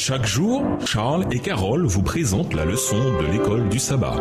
Chaque jour, Charles et Carole vous présentent la leçon de l'école du sabbat.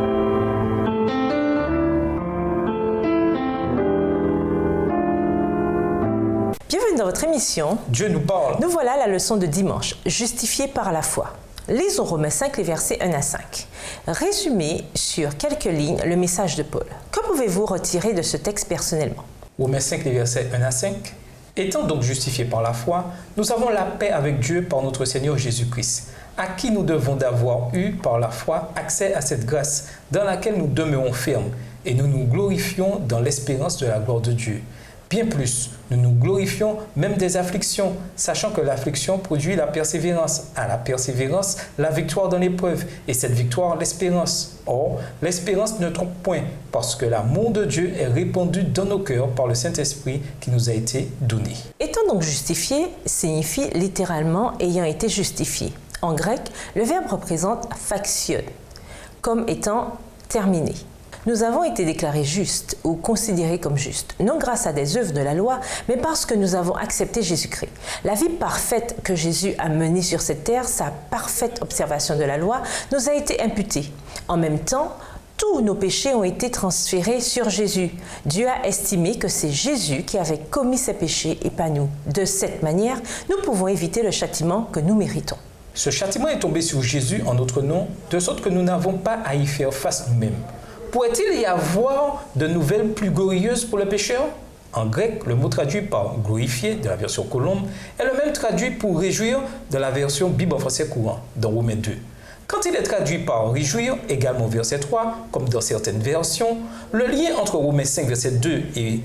Bienvenue dans votre émission Dieu nous parle. Nous voilà à la leçon de dimanche, justifié par la foi. Lisons Romains 5, les versets 1 à 5. Résumez sur quelques lignes le message de Paul. Que pouvez-vous retirer de ce texte personnellement? Romains 5, les versets 1 à 5. Étant donc justifiés par la foi, nous avons la paix avec Dieu par notre Seigneur Jésus-Christ, à qui nous devons d'avoir eu par la foi accès à cette grâce dans laquelle nous demeurons fermes et nous nous glorifions dans l'espérance de la gloire de Dieu. Bien plus, nous nous glorifions même des afflictions, sachant que l'affliction produit la persévérance. À la persévérance, la victoire dans l'épreuve, et cette victoire, l'espérance. Or, l'espérance ne trompe point, parce que l'amour de Dieu est répandu dans nos cœurs par le Saint-Esprit qui nous a été donné. Étant donc justifié signifie littéralement ayant été justifié. En grec, le verbe représente faction, comme étant terminé. Nous avons été déclarés justes ou considérés comme justes, non grâce à des œuvres de la loi, mais parce que nous avons accepté Jésus-Christ. La vie parfaite que Jésus a menée sur cette terre, sa parfaite observation de la loi, nous a été imputée. En même temps, tous nos péchés ont été transférés sur Jésus. Dieu a estimé que c'est Jésus qui avait commis ces péchés et pas nous. De cette manière, nous pouvons éviter le châtiment que nous méritons. Ce châtiment est tombé sur Jésus en notre nom, de sorte que nous n'avons pas à y faire face nous-mêmes. Pourrait-il y avoir de nouvelles plus glorieuses pour le pécheur? En grec, le mot traduit par « glorifier » de la version Colombe est le même traduit pour « réjouir » de la version Bible en français courant, dans Romains 2. Quand il est traduit par « réjouir » également verset 3, comme dans certaines versions, le lien entre Romains 5 verset 2 et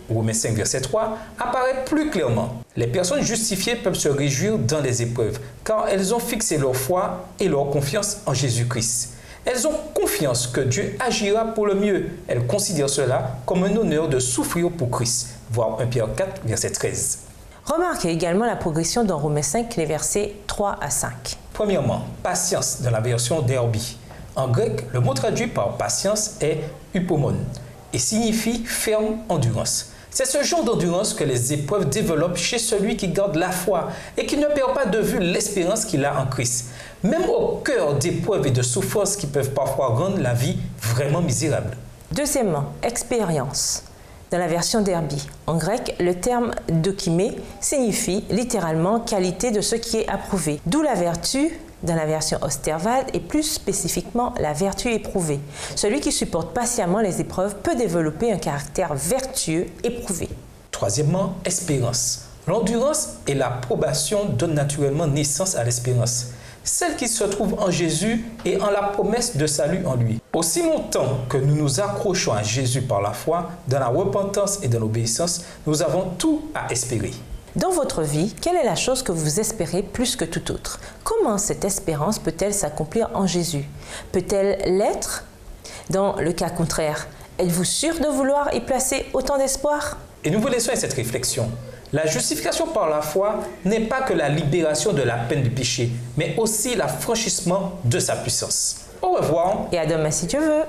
Romains 5 verset 3 apparaît plus clairement. Les personnes justifiées peuvent se réjouir dans les épreuves, car elles ont fixé leur foi et leur confiance en Jésus-Christ. Elles ont confiance que Dieu agira pour le mieux. Elles considèrent cela comme un honneur de souffrir pour Christ. Voir 1 Pierre 4, verset 13. Remarquez également la progression dans Romains 5, les versets 3 à 5. Premièrement, patience dans la version Derby. En grec, le mot traduit par patience est hypomone et signifie ferme endurance. C'est ce genre d'endurance que les épreuves développent chez celui qui garde la foi et qui ne perd pas de vue l'espérance qu'il a en Christ. Même au cœur d'épreuves et de souffrances qui peuvent parfois rendre la vie vraiment misérable. Deuxièmement, expérience. Dans la version Derby, en grec, le terme dokimé signifie littéralement qualité de ce qui est approuvé, d'où la vertu dans la version Osterwald et plus spécifiquement la vertu éprouvée. Celui qui supporte patiemment les épreuves peut développer un caractère vertueux éprouvé. Troisièmement, espérance. L'endurance et l'approbation donnent naturellement naissance à l'espérance, celle qui se trouve en Jésus et en la promesse de salut en lui. Aussi longtemps que nous nous accrochons à Jésus par la foi, dans la repentance et dans l'obéissance, nous avons tout à espérer. Dans votre vie, quelle est la chose que vous espérez plus que tout autre? Comment cette espérance peut-elle s'accomplir en Jésus? Peut-elle l'être? Dans le cas contraire, êtes-vous sûr de vouloir y placer autant d'espoir? Et nous vous laissons avec cette réflexion. La justification par la foi n'est pas que la libération de la peine du péché, mais aussi l'affranchissement de sa puissance. Au revoir. Et à demain si Dieu veut.